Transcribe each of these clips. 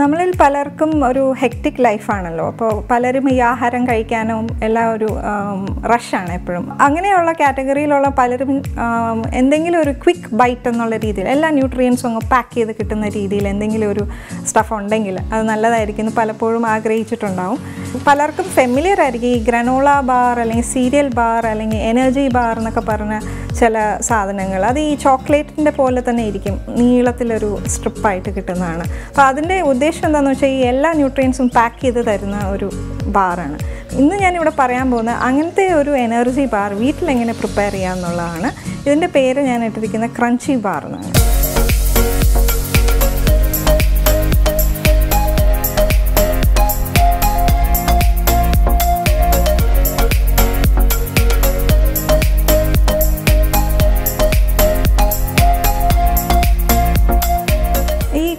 നമ്മളിൽ പലർക്കും ഒരു ഹെക്റ്റിക് ലൈഫാണല്ലോ. അപ്പോൾ പലരും ഈ ആഹാരം കഴിക്കാനും എല്ലാം ഒരു റഷാണ് എപ്പോഴും. അങ്ങനെയുള്ള കാറ്റഗറിയിലുള്ള പലരും എന്തെങ്കിലും ഒരു ക്വിക്ക് ബൈറ്റ് എന്നുള്ള രീതിയിൽ എല്ലാ ന്യൂട്രിയൻസും അങ്ങ് പാക്ക് ചെയ്ത് കിട്ടുന്ന രീതിയിൽ എന്തെങ്കിലും ഒരു സ്റ്റഫ് ഉണ്ടെങ്കിൽ അത് നല്ലതായിരിക്കും എന്ന് പലപ്പോഴും ആഗ്രഹിച്ചിട്ടുണ്ടാവും. പലർക്കും ഫെമിലിയർ ആയിരിക്കും ഈ ഗ്രനോള ബാർ അല്ലെങ്കിൽ സീരിയൽ ബാർ അല്ലെങ്കിൽ എനർജി ബാർ എന്നൊക്കെ പറഞ്ഞ ചില സാധനങ്ങൾ. അത് ഈ ചോക്ലേറ്റിൻ്റെ പോലെ തന്നെ ഇരിക്കും, നീളത്തിലൊരു സ്ട്രിപ്പായിട്ട് കിട്ടുന്നതാണ്. അപ്പോൾ അതിൻ്റെ ഉദ്ദേശം എന്താണെന്ന് വെച്ചാൽ ഈ എല്ലാ ന്യൂട്രിയൻസും പാക്ക് ചെയ്ത് തരുന്ന ഒരു ബാറാണ്. ഇന്ന് ഞാനിവിടെ പറയാൻ പോകുന്നത് അങ്ങനത്തെ ഒരു എനർജി ബാർ വീട്ടിലെങ്ങനെ പ്രിപ്പയർ ചെയ്യാമെന്നുള്ളതാണ്. ഇതിൻ്റെ പേര് ഞാൻ ഇട്ടിരിക്കുന്ന ക്രഞ്ചി ബാർ എന്നാണ്.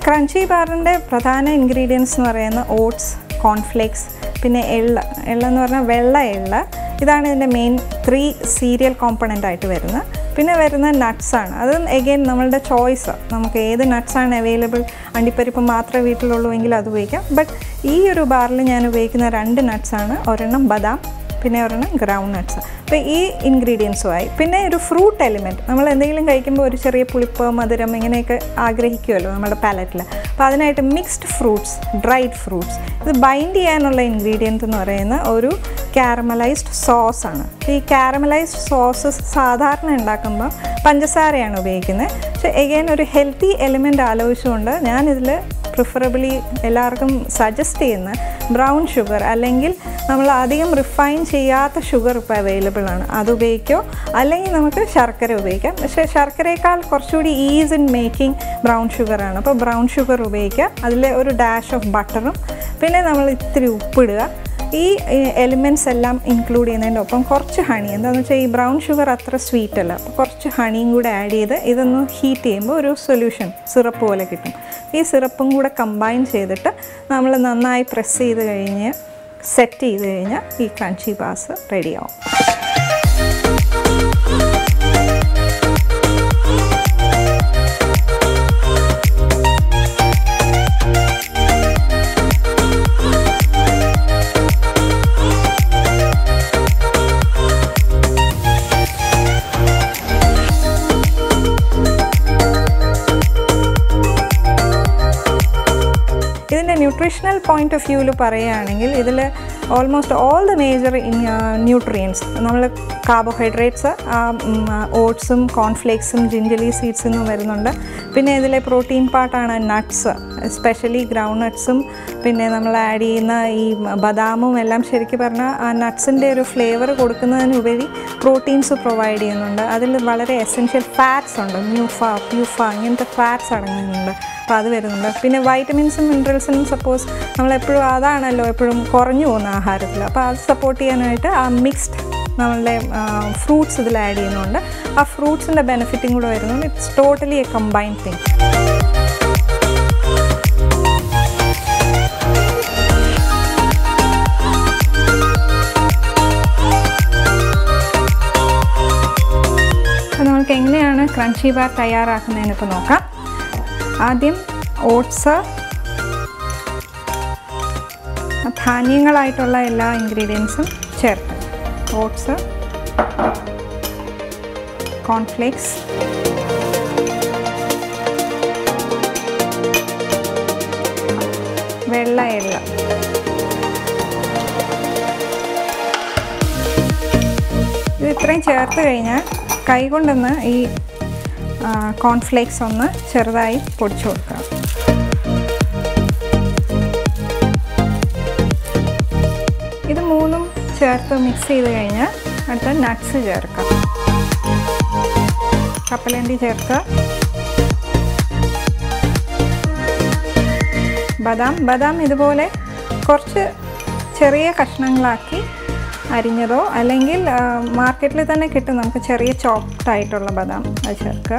ക്രഞ്ചി ബാറിൻ്റെ പ്രധാന ഇൻഗ്രീഡിയൻസ് എന്ന് പറയുന്ന ഓട്സ്, കോൺഫ്ലേക്സ്, പിന്നെ എള്ളെന്ന് പറഞ്ഞാൽ വെള്ള എള്ള. ഇതാണ് ഇതിൻ്റെ മെയിൻ 3 സീരിയൽ കോമ്പണൻ്റ് ആയിട്ട് വരുന്നത്. പിന്നെ വരുന്ന നട്ട്സാണ്. അത് എഗെയിൻ നമ്മളുടെ ചോയ്സ്, നമുക്ക് ഏത് നട്ട്സാണ് അവൈലബിൾ. അണ്ടിപ്പരിപ്പ് മാത്രമേ വീട്ടിലുള്ളൂ എങ്കിൽ അത് ഉപയോഗിക്കാം. ബട്ട് ഈ ഒരു ബാറിൽ ഞാൻ ഉപയോഗിക്കുന്ന 2 നട്ട്സാണ്. ഒരെണ്ണം ബദാം, പിന്നെ ഒരെണ്ണം ഗ്രൗണ്ട് നട്ട്സ്. അപ്പോൾ ഈ ഇൻഗ്രീഡിയൻസുമായി പിന്നെ ഒരു ഫ്രൂട്ട് എലിമെൻറ്റ്. നമ്മൾ എന്തെങ്കിലും കഴിക്കുമ്പോൾ ഒരു ചെറിയ പുളിപ്പ്, മധുരം ഇങ്ങനെയൊക്കെ ആഗ്രഹിക്കുമല്ലോ നമ്മുടെ പാലറ്റിൽ. അപ്പോൾ അതിനായിട്ട് മിക്സ്ഡ് ഫ്രൂട്ട്സ്, ഡ്രൈഡ് ഫ്രൂട്ട്സ്. ഇത് ബൈൻഡ് ചെയ്യാനുള്ള ഇൻഗ്രീഡിയൻറ്റ് എന്ന് പറയുന്ന ഒരു കാരമലൈസ്ഡ് സോസാണ്. ഈ കാരമലൈസ്ഡ് സോസ് സാധാരണ ഉണ്ടാക്കുമ്പോൾ പഞ്ചസാരയാണ് ഉപയോഗിക്കുന്നത്. പക്ഷേ എഗെയിൻ ഒരു ഹെൽത്തി എലിമെൻറ്റ് ആലോചിച്ചുകൊണ്ട് ഞാനിതിൽ പ്രിഫറബിളി എല്ലാവർക്കും സജസ്റ്റ് ചെയ്യുന്ന ബ്രൗൺ ഷുഗർ അല്ലെങ്കിൽ നമ്മൾ അധികം റിഫൈൻ ചെയ്യാത്ത ഷുഗർ ഇപ്പോൾ അവൈലബിൾ ആണ്. അത് ഉപയോഗിക്കോ, അല്ലെങ്കിൽ നമുക്ക് ശർക്കര ഉപയോഗിക്കാം. പക്ഷേ ശർക്കരയേക്കാൾ കുറച്ചുകൂടി ഈസ് ഇൻ മേക്കിംഗ് ബ്രൗൺ ഷുഗറാണ്. അപ്പോൾ ബ്രൗൺ ഷുഗർ ഉപയോഗിക്കുക. അതിൽ ഒരു ഡാഷ് ഓഫ് ബട്ടറും പിന്നെ നമ്മൾ ഇത്തിരി ഉപ്പിടുക. ഈ എലിമെൻറ്റ്സ് എല്ലാം ഇൻക്ലൂഡ് ചെയ്യുന്നതിൻ്റെ ഒപ്പം കുറച്ച് ഹണി. എന്താണെന്ന് വെച്ചാൽ ഈ ബ്രൗൺ ഷുഗർ അത്ര സ്വീറ്റ് അല്ല. അപ്പോൾ കുറച്ച് ഹണിയും കൂടെ ആഡ് ചെയ്ത് ഇതൊന്ന് ഹീറ്റ് ചെയ്യുമ്പോൾ ഒരു സൊല്യൂഷൻ, സിറപ്പ് പോലെ കിട്ടും. ഈ സിറപ്പും കൂടെ കമ്പൈൻ ചെയ്തിട്ട് നമ്മൾ നന്നായി പ്രസ് ചെയ്ത് കഴിഞ്ഞ് സെറ്റ് ചെയ്ത് കഴിഞ്ഞാൽ ഈ ക്രഞ്ചി ബാർസ് റെഡിയാവും. ഇതിൻ്റെ ന്യൂട്രീഷണൽ പോയിൻ്റ് ഓഫ് വ്യൂവിൽ പറയുകയാണെങ്കിൽ ഇതിൽ almost all the major nutrients, നമ്മൾ കാർബോഹൈഡ്രേറ്റ്സ് ഓട്സും കോൺഫ്ലേക്സും ജിഞ്ചലി സീഡ്സിൽ നിന്നും വരുന്നുണ്ട്. പിന്നെ ഇതിലെ പ്രോട്ടീൻ പാർട്ടാണ് നട്ട്സ്, എസ്പെഷ്യലി ഗ്രൗണ്ട് നട്ട്സും പിന്നെ നമ്മൾ ആഡ് ചെയ്യുന്ന ഈ ബദാമും എല്ലാം ശരിക്കും പറഞ്ഞാൽ ആ നട്ട്സിൻ്റെ ഒരു ഫ്ലേവർ കൊടുക്കുന്നതിനുപരി പ്രോട്ടീൻസ് പ്രൊവൈഡ് ചെയ്യുന്നുണ്ട്. അതിൽ വളരെ എസെൻഷ്യൽ ഫാറ്റ്സ് ഉണ്ട്, പ്യൂഫ ഇങ്ങനത്തെ ഫാറ്റ്സ് അടങ്ങുന്നുണ്ട്. അപ്പോൾ അത് വരുന്നുണ്ട്. പിന്നെ വൈറ്റമിൻസും മിനറൽസും സപ്പോസ് നമ്മളെപ്പോഴും അതാണല്ലോ എപ്പോഴും കുറഞ്ഞു പോകുന്ന ആഹാരത്തിൽ. അപ്പോൾ അത് സപ്പോർട്ട് ചെയ്യാനായിട്ട് ആ മിക്സ്ഡ് നമ്മളുടെ ഫ്രൂട്ട്സ് ഇതിൽ ആഡ് ചെയ്യുന്നുണ്ട്. ആ ഫ്രൂട്ട്സിൻ്റെ ബെനിഫിറ്റും കൂടെ വരുന്നുണ്ട്. It's totally A combined thing. അപ്പോൾ നമുക്ക് എങ്ങനെയാണ് ക്രഞ്ചി ബാർ തയ്യാറാക്കുന്നതെന്ന് ഇപ്പോൾ നോക്കാം. ആദ്യം ഓട്സ്, ധാന്യങ്ങളായിട്ടുള്ള എല്ലാ ഇൻഗ്രീഡിയൻസും ചേർത്ത്, ഓട്സ്, കോൺഫ്ലേക്സ്, വെള്ള എള്ള, ഇത് ഇത്രയും ചേർത്ത് കഴിഞ്ഞാൽ കൈകൊണ്ടൊന്ന് ഈ കോൺഫ്ലേക്സ് ഒന്ന് ചെറുതായി പൊടിച്ചു കൊടുക്കുക. ഇത് മൂന്നും ചേർത്ത് മിക്സ് ചെയ്ത് കഴിഞ്ഞാൽ അടുത്ത നട്ട്സ് ചേർക്കാം. കപ്പലണ്ടി ചേർക്കുക, ബദാം ഇതുപോലെ കുറച്ച് ചെറിയ കഷ്ണങ്ങളാക്കി അരിഞ്ഞതോ അല്ലെങ്കിൽ മാർക്കറ്റിൽ തന്നെ കിട്ടും നമുക്ക് ചെറിയ ചോപ്ഡ് ആയിട്ടുള്ള ബദാം, അത് ചേർക്കുക.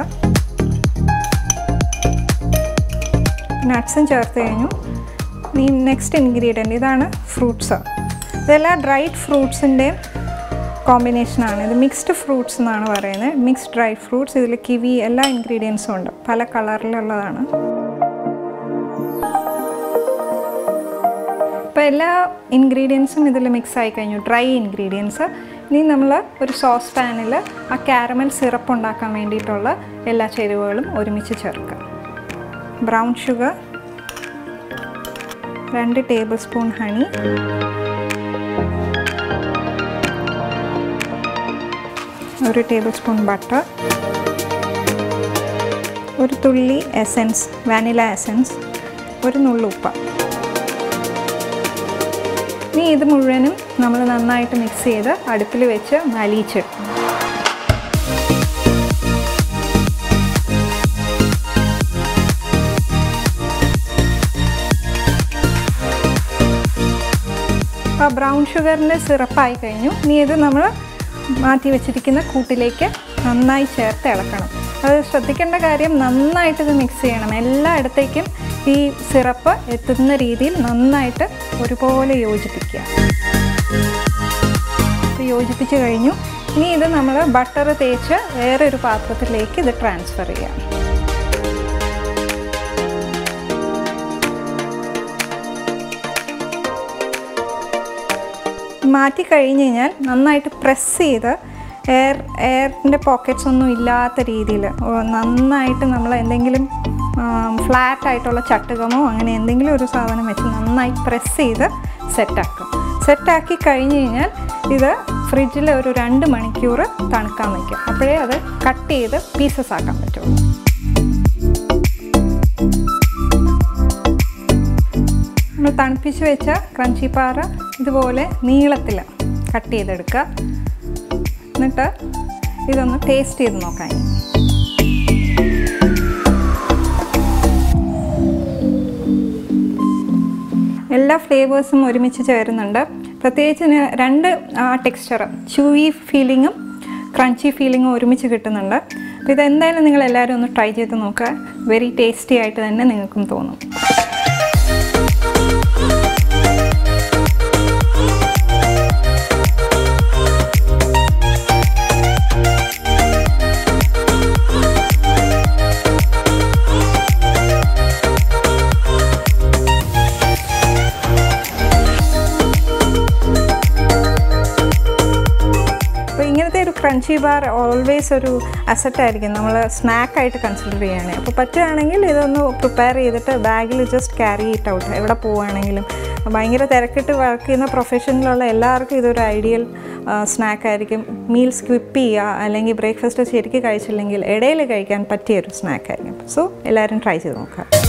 നട്ട്സും ചേർത്ത് കഴിഞ്ഞു. നെക്സ്റ്റ് ഇൻഗ്രീഡിയൻറ്റ് ഇതാണ് ഫ്രൂട്ട്സ്. ഇതെല്ലാം ഡ്രൈഡ് ഫ്രൂട്ട്സിൻ്റെയും കോമ്പിനേഷനാണ്. ഇത് മിക്സ്ഡ് ഫ്രൂട്ട്സ് എന്നാണ് പറയുന്നത്. Mixed dried fruits. ഇതിൽ കിവി എല്ലാ ഇൻഗ്രീഡിയൻസും ഉണ്ട്, പല കളറിലുള്ളതാണ്. അപ്പോൾ എല്ലാ ഇൻഗ്രീഡിയൻസും ഇതിൽ മിക്സ് ആയി കഴിഞ്ഞു, ഡ്രൈ ഇൻഗ്രീഡിയൻസ്. ഇനി നമ്മൾ ഒരു സോസ് പാനിൽ ആ കാരമൽ സിറപ്പ് ഉണ്ടാക്കാൻ വേണ്ടിയിട്ടുള്ള എല്ലാ ചേരുവകളും ഒരുമിച്ച് ചേർക്കുക. Brown sugar, 2 table spoon honey, ഒരു ടേബിൾ സ്പൂൺ ബട്ടർ, ഒരു തുള്ളി എസൻസ്, വാനില എസൻസ്, ഒരു നുള്ളു ഉപ്പ്. ഇനി ഇത് മുഴുവനും നമ്മൾ നന്നായിട്ട് മിക്സ് ചെയ്ത് അടുപ്പിൽ വെച്ച് അലിയിച്ചിടും. അപ്പോൾ ബ്രൗൺ ഷുഗറിൻ്റെ സിറപ്പായി കഴിഞ്ഞു. ഇനി ഇത് നമ്മൾ മാറ്റി വെച്ചിരിക്കുന്ന കൂട്ടിലേക്ക് നന്നായി ചേർത്ത് ഇളക്കണം. അത് ശ്രദ്ധിക്കേണ്ട കാര്യം, നന്നായിട്ട് ഇത് മിക്സ് ചെയ്യണം. എല്ലായിടത്തേക്കും ഈ സിറപ്പ് എത്തുന്ന രീതിയിൽ നന്നായിട്ട് ഒരുപോലെ യോജിപ്പിക്കുക. യോജിപ്പിച്ച് കഴിഞ്ഞു. ഇനി ഇത് നമ്മൾ ബട്ടർ തേച്ച് വേറെ ഒരു പാത്രത്തിലേക്ക് ഇത് ട്രാൻസ്ഫർ ചെയ്യാം. മാറ്റി കഴിഞ്ഞ് കഴിഞ്ഞാൽ നന്നായിട്ട് പ്രസ് ചെയ്ത് എയറിൻ്റെ പോക്കറ്റ്സ് ഒന്നും ഇല്ലാത്ത രീതിയിൽ നന്നായിട്ട് നമ്മൾ എന്തെങ്കിലും ഫ്ലാറ്റ് ആയിട്ടുള്ള ചട്ടുകമോ അങ്ങനെ എന്തെങ്കിലും ഒരു സാധനം വെച്ച് നന്നായി പ്രസ് ചെയ്ത് സെറ്റാക്കും. സെറ്റാക്കി കഴിഞ്ഞ് കഴിഞ്ഞാൽ ഇത് ഫ്രിഡ്ജിൽ ഒരു 2 മണിക്കൂർ തണുക്കാൻ വയ്ക്കും. അപ്പോഴേ അത് കട്ട് ചെയ്ത് പീസസ് ആക്കാൻ പറ്റുള്ളൂ. നമ്മൾ തണുപ്പിച്ച് വെച്ച ക്രഞ്ചി പാറ ഇതുപോലെ നീളത്തിൽ കട്ട് ചെയ്തെടുക്കുക. എന്നിട്ട് ഇതൊന്ന് ടേസ്റ്റ് ചെയ്ത് നോക്കാം. എല്ലാ ഫ്ലേവേഴ്സും ഒരുമിച്ച് ചേരുന്നുണ്ട്. പ്രത്യേകിച്ച് 2 ടെക്സ്ചർ, ച്യൂയി ഫീലിങ്ങും ക്രഞ്ചി ഫീലിങ്ങും ഒരുമിച്ച് കിട്ടുന്നുണ്ട്. അപ്പോൾ ഇതെന്തായാലും നിങ്ങളെല്ലാവരും ഒന്ന് ട്രൈ ചെയ്ത് നോക്കുക. വെരി ടേസ്റ്റി ആയിട്ട് തന്നെ നിങ്ങൾക്കും തോന്നും. ഇങ്ങനത്തെ ഒരു ക്രഞ്ചി ബാർ ഓൾവേസ് ഒരു അസറ്റായിരിക്കും, നമ്മൾ സ്നാക്കായിട്ട് കൺസിഡർ ചെയ്യുകയാണെങ്കിൽ. അപ്പോൾ പറ്റുകയാണെങ്കിൽ ഇതൊന്ന് പ്രിപ്പയർ ചെയ്തിട്ട് ബാഗിൽ ജസ്റ്റ് ക്യാരി ഇറ്റ് ഔട്ട്. എവിടെ പോവുകയാണെങ്കിലും ഭയങ്കര തിരക്കിട്ട് വർക്ക് ചെയ്യുന്ന പ്രൊഫഷനിലുള്ള എല്ലാവർക്കും ഇതൊരു ഐഡിയൽ സ്നാക്കായിരിക്കും. മീൽ സ്കിപ്പ് ചെയ്യുക അല്ലെങ്കിൽ ബ്രേക്ക്ഫാസ്റ്റ് ശരിക്കും കഴിച്ചില്ലെങ്കിൽ ഇടയിൽ കഴിക്കാൻ പറ്റിയൊരു സ്നാക്കായിരിക്കും. സോ എല്ലാവരും ട്രൈ ചെയ്ത് നോക്കുക.